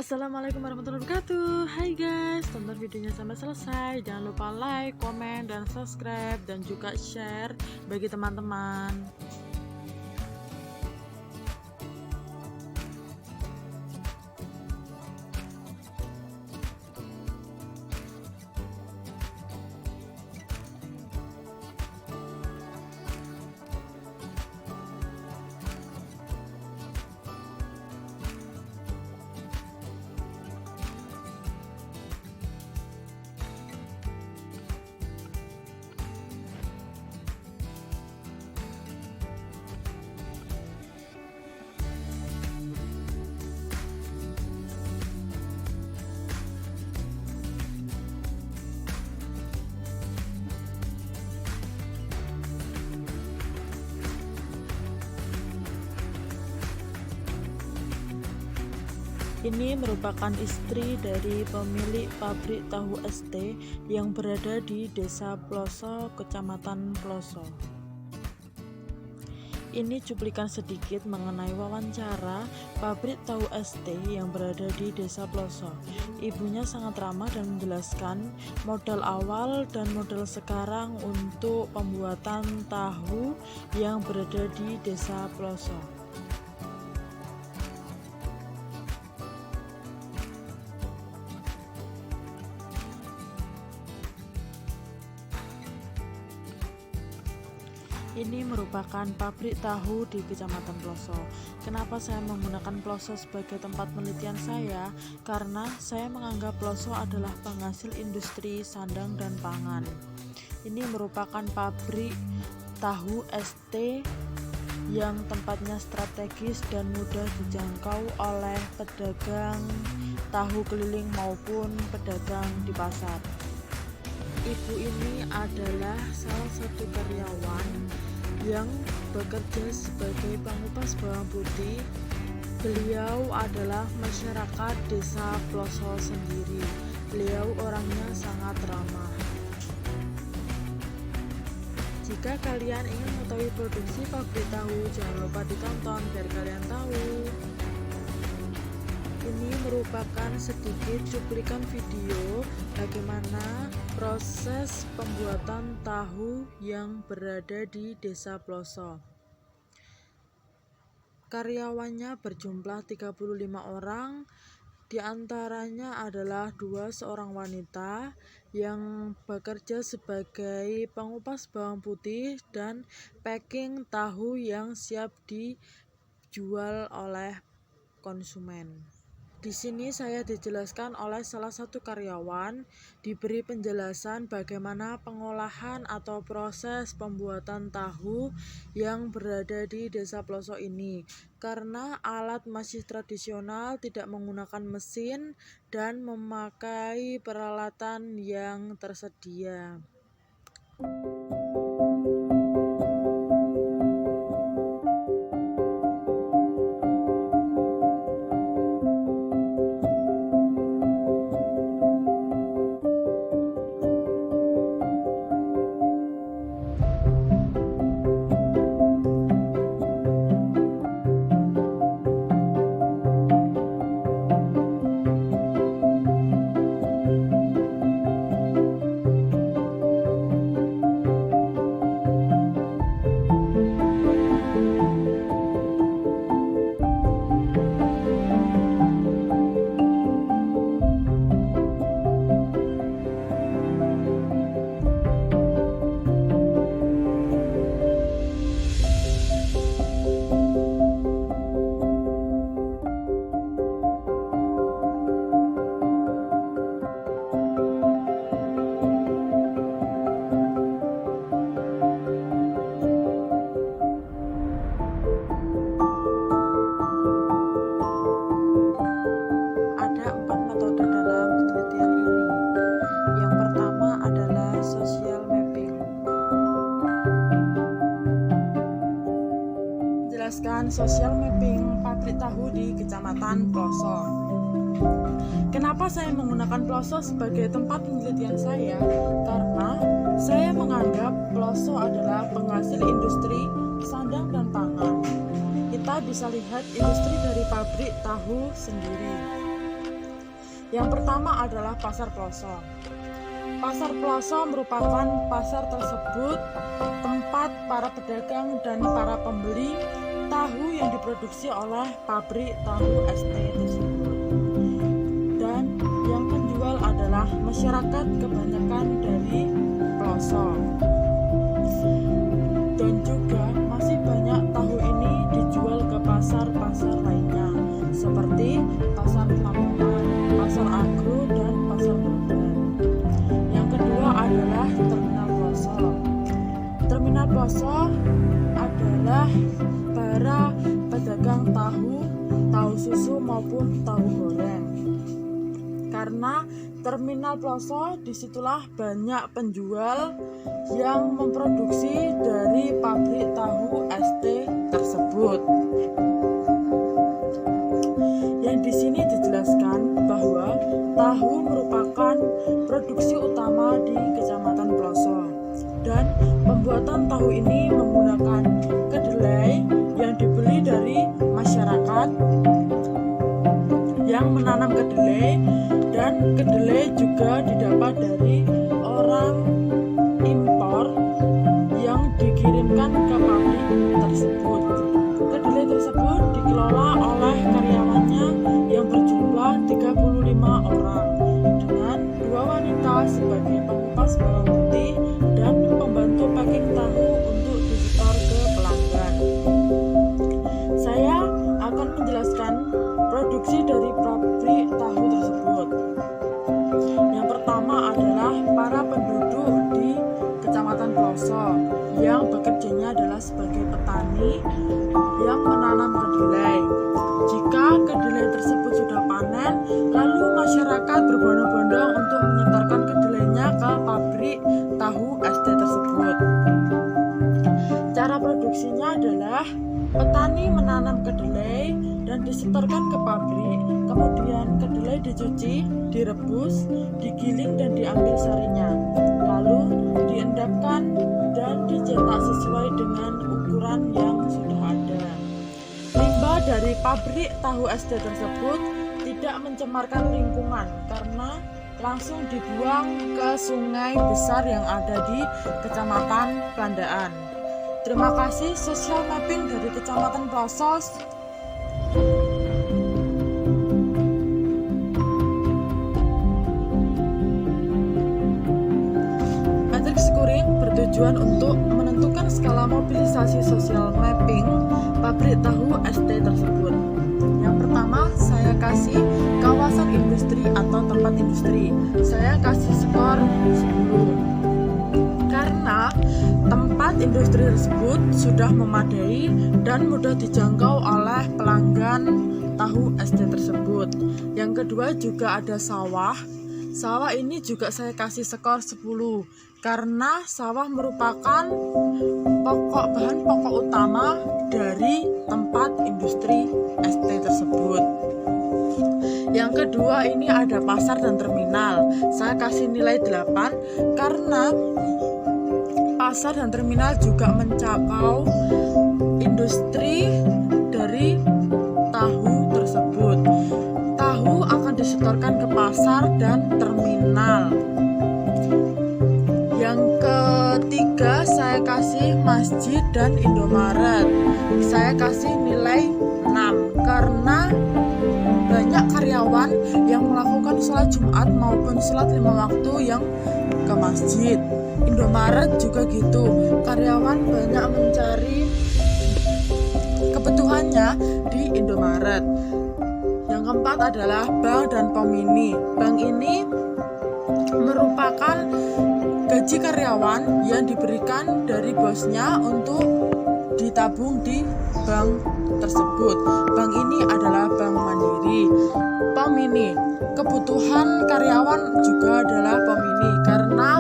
Assalamualaikum warahmatullahi wabarakatuh. Hai guys, tonton videonya sampai selesai. Jangan lupa like, komen, dan subscribe, dan juga share bagi teman-teman. Ini merupakan istri dari pemilik pabrik tahu ST yang berada di Desa Ploso, Kecamatan Ploso. Ini cuplikan sedikit mengenai wawancara pabrik tahu ST yang berada di Desa Ploso. Ibunya sangat ramah dan menjelaskan modal awal dan modal sekarang untuk pembuatan tahu yang berada di Desa Ploso. Ini merupakan pabrik tahu di Kecamatan Ploso. Kenapa saya menggunakan Ploso sebagai tempat penelitian saya? Karena saya menganggap Ploso adalah penghasil industri sandang dan pangan. Ini merupakan pabrik tahu ST yang tempatnya strategis dan mudah dijangkau oleh pedagang tahu keliling maupun pedagang di pasar. Ibu ini adalah salah satu karyawan yang bekerja sebagai pengupas bawang putih. Beliau adalah masyarakat Desa Ploso sendiri. Beliau orangnya sangat ramah. Jika kalian ingin mengetahui produksi pabrik tahu, jangan lupa ditonton biar kalian tahu. Ini merupakan sedikit cuplikan video bagaimana proses pembuatan tahu yang berada di Desa Ploso. Karyawannya berjumlah 35 orang, diantaranya adalah seorang wanita yang bekerja sebagai pengupas bawang putih dan packing tahu yang siap dijual oleh konsumen. Di sini saya dijelaskan oleh salah satu karyawan, diberi penjelasan bagaimana pengolahan atau proses pembuatan tahu yang berada di Desa Ploso ini. Karena alat masih tradisional, tidak menggunakan mesin dan memakai peralatan yang tersedia. Sosial mapping pabrik tahu di Kecamatan Ploso. Kenapa saya menggunakan Ploso sebagai tempat penelitian saya? Karena saya menganggap Ploso adalah penghasil industri sandang dan pangan. Kita bisa lihat industri dari pabrik tahu sendiri. Yang pertama adalah pasar pelosok. Pasar pelosok merupakan pasar tersebut tempat para pedagang dan para pembeli tahu yang diproduksi oleh pabrik tahu ST tersebut. Dan yang penjual adalah masyarakat kebanyakan dari pelosok. Dan juga masih banyak tahu ini dijual ke pasar-pasar lainnya seperti pasar Lamongan, pasar Agro, dan pasar Bondan. Yang kedua adalah terminal pelosok. Terminal pelosok adalah para pedagang tahu susu maupun tahu goreng. Karena terminal pelosok disitulah banyak penjual yang memproduksi dari pabrik tahu ST tersebut. Yang di sini dijelaskan bahwa tahu merupakan produksi utama di Kecamatan Pelosok, dan pembuatan tahu ini menggunakan kedelai yang dibeli dari masyarakat yang menanam kedelai, dan kedelai juga didapat dari orang impor yang dikirimkan ke pabrik tersebut. Kedelai tersebut dikelola oleh karyawannya yang berjumlah 35 orang dengan 2 wanita sebagai pengupas bawang putih dan pembantu packing tahu untuk disetor ke pelanggan. Saya akan menjelaskan produksi dari pabrik tahu tersebut. Yang pertama adalah para penduduk di Kecamatan Pelosok yang bekerjanya adalah sebagai petani yang menanam kedelai. Jika kedelai tersebut sudah panen, lalu masyarakat berbondong-bondong untuk menyetorkan kedelainya ke pabrik tahu ST tersebut. Cara produksinya adalah petani menanam kedelai dan disetorkan ke pabrik, kemudian kedelai dicuci, direbus, digiling dan diambil sarinya, lalu diendapkan dan dicetak sesuai dengan ukuran yang sudah ada. Limbah dari pabrik tahu ST tersebut tidak mencemarkan lingkungan karena langsung dibuang ke sungai besar yang ada di Kecamatan Pandaan. Terima kasih social mapping dari Kecamatan Pelosok. Matriks scoring bertujuan untuk menentukan skala mobilisasi social mapping pabrik tahu ST tersebut. Yang pertama, saya kasih kawasan industri atau tempat industri. Saya kasih skor 10. Karena tempat industri tersebut sudah memadai dan mudah dijangkau oleh pelanggan tahu ST tersebut. Yang kedua juga ada sawah. Sawah ini juga saya kasih skor 10 karena sawah merupakan bahan pokok utama dari tempat industri ST tersebut. Yang kedua ini ada pasar dan terminal. Saya kasih nilai 8 karena pasar dan terminal juga mencakup industri dari tahu tersebut. Tahu akan disetorkan ke pasar dan terminal. Yang ketiga saya kasih masjid dan Indomaret. Saya kasih nilai 6 karena banyak karyawan yang melakukan sholat Jumat maupun sholat 5 waktu yang ke masjid. Indomaret juga gitu, karyawan banyak mencari kebutuhannya di Indomaret. Yang keempat adalah bank dan pom mini. Bank ini merupakan gaji karyawan yang diberikan dari bosnya untuk ditabung di bank tersebut. Bank ini adalah Bank Mandiri. Pom mini, kebutuhan karyawan juga adalah pom mini karena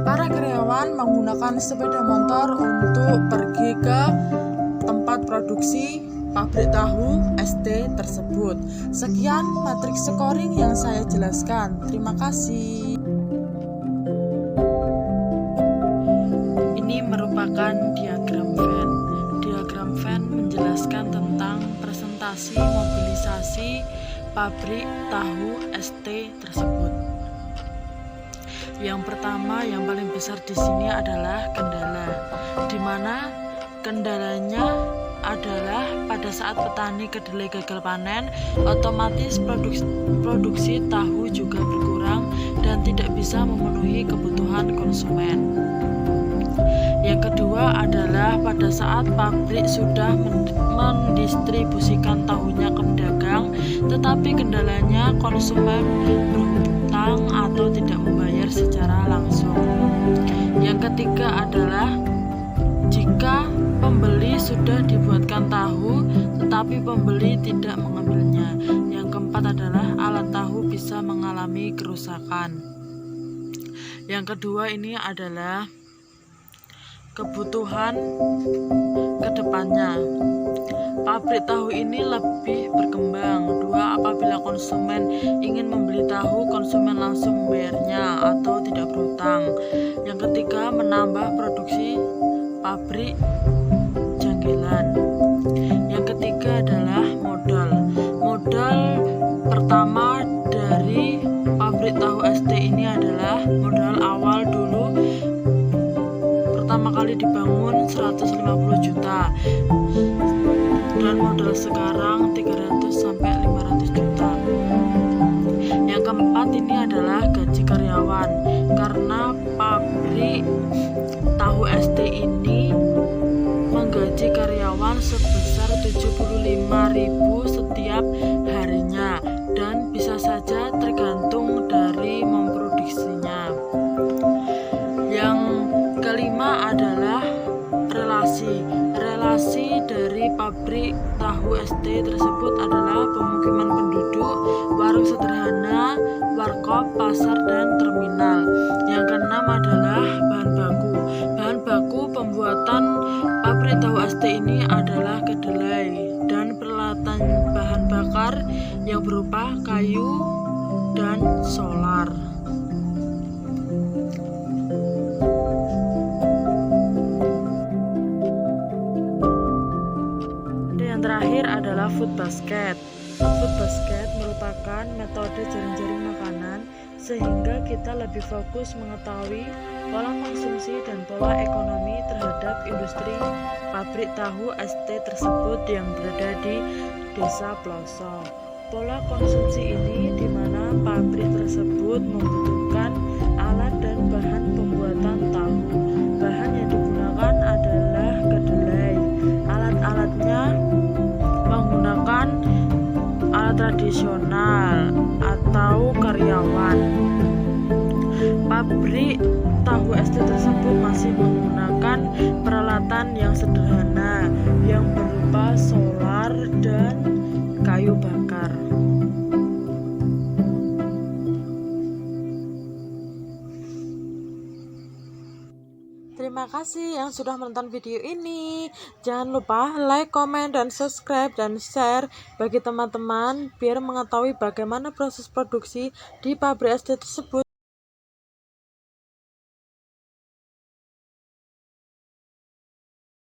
para karyawan menggunakan sepeda motor untuk pergi ke tempat produksi pabrik tahu ST tersebut. Sekian matriks scoring yang saya jelaskan. Terima kasih. Ini merupakan diagram Venn. Diagram Venn menjelaskan tentang presentasi mobilisasi pabrik tahu ST tersebut. Yang pertama, yang paling besar di sini adalah kendala, di mana kendalanya adalah pada saat petani kedelai gagal panen, otomatis produksi tahu juga berkurang dan tidak bisa memenuhi kebutuhan konsumen. Yang kedua adalah pada saat pabrik sudah mendistribusikan tahunya ke pedagang, tetapi kendalanya konsumen berhutang atau tidak membayar secara langsung. Yang ketiga adalah jika pembeli sudah dibuatkan tahu, tetapi pembeli tidak mengambilnya. Yang keempat adalah alat tahu bisa mengalami kerusakan. Yang kedua ini adalah kebutuhan kedepannya. Pabrik tahu ini lebih berkembang. Dua, apabila konsumen ingin membeli tahu, konsumen langsung membayarnya atau tidak berhutang. Yang ketiga, menambah produksi pabrik janggilan. Yang ketiga adalah modal. Modal pertama dari pabrik tahu ST ini adalah modal awal dulu pertama kali dibangun 150 juta dan modal sekarang 300 sampai 500 juta. Yang keempat ini adalah gaji karyawan, karena pabrik tahu ST ini menggaji karyawan sebesar 75.000 setiap harinya dan bisa saja tergantung dari memproduksinya. Yang kelima adalah relasi dari pabrik tahu ST tersebut adalah pemukiman penduduk, warung sederhana, warkop, pasar, dan terminal. Yang keenam adalah bahan baku. Bahan baku pembuatan pabrik tahu ST ini adalah kedelai dan peralatan bahan bakar yang berupa kayu dan solar. Yang terakhir adalah food basket. Food basket merupakan metode jaring-jaring makanan sehingga kita lebih fokus mengetahui pola konsumsi dan pola ekonomi terhadap industri pabrik tahu ST tersebut yang berada di Desa Ploso. Pola konsumsi ini di mana pabrik tersebut membutuhkan alat dan bahan pembuatan tahu. Bahan yang digunakan adalah kedelai. Alat-alatnya menggunakan alat tradisional atau karyawan. Pabrik tahu ST tersebut masih menggunakan peralatan yang sederhana yang berupa solar dan kayu bakar. Terima kasih yang sudah menonton video ini. Jangan lupa like, komen, dan subscribe dan share bagi teman-teman biar mengetahui bagaimana proses produksi di pabrik ST tersebut.